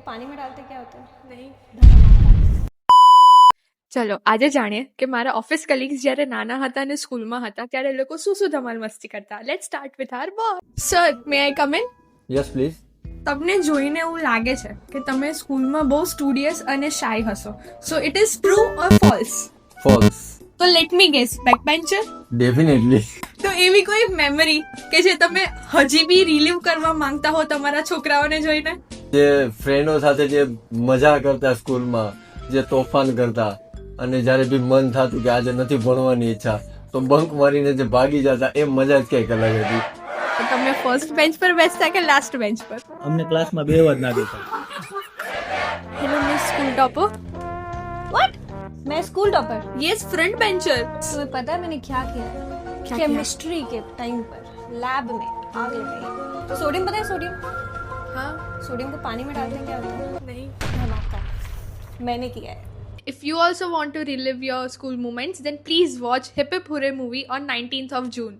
को पानी में डालते क्या होता है? નહીં. ચલો આજે જાણીએ કે મારા ઓફિસ કલીગ્સ જ્યારે નાના હતા અને સ્કૂલમાં હતા ત્યારે એ લોકો શું શું ધમાલ મસ્તી કરતા. Let's start with our boss. Sir may I come in? Yes please. તમને જોઈને એવું લાગે છે કે તમે સ્કૂલમાં બહુ સ્ટુડિયસ અને શાય હશો. So it is true or false? False. તો let me guess, back bencher? Definitely. તો એવી કોઈ મેમરી કે જે તમે હજી બી રિલીવ કરવા માંગતા હો તમારા છોકરાઓને જોઈને? જે ફ્રેન્ડો સાથે જે મજા કરતા સ્કૂલમાં, જે તોફાન કરતા, અને જ્યારે બી મન થતું કે આજે નથી ભણવાની ઈચ્છા તો બંક મારીને જે ભાગી જતા એ મજા જ કંઈક અલગ હતી. તો તમે ફર્સ્ટ બેન્ચ પર બેસતા કે લાસ્ટ બેન્ચ પર? અમને ક્લાસમાં બેહવા જ ના દેતા. Hello miss school topper. What? मैं school topper? Yes front bencher. तुम्हें पता है मैंने क्या किया है? क्या केमिस्ट्री के टाइम पर लैब में आग लगाई. तो सोडियम पता है? सोडियम હા, सोडियम को पानी में डालते हैं क्या होता है? નહીં. धमाका. मैंने किया है. If you also want to relive your school moments, then please watch Hip Hip Hooray movie on 19th of June.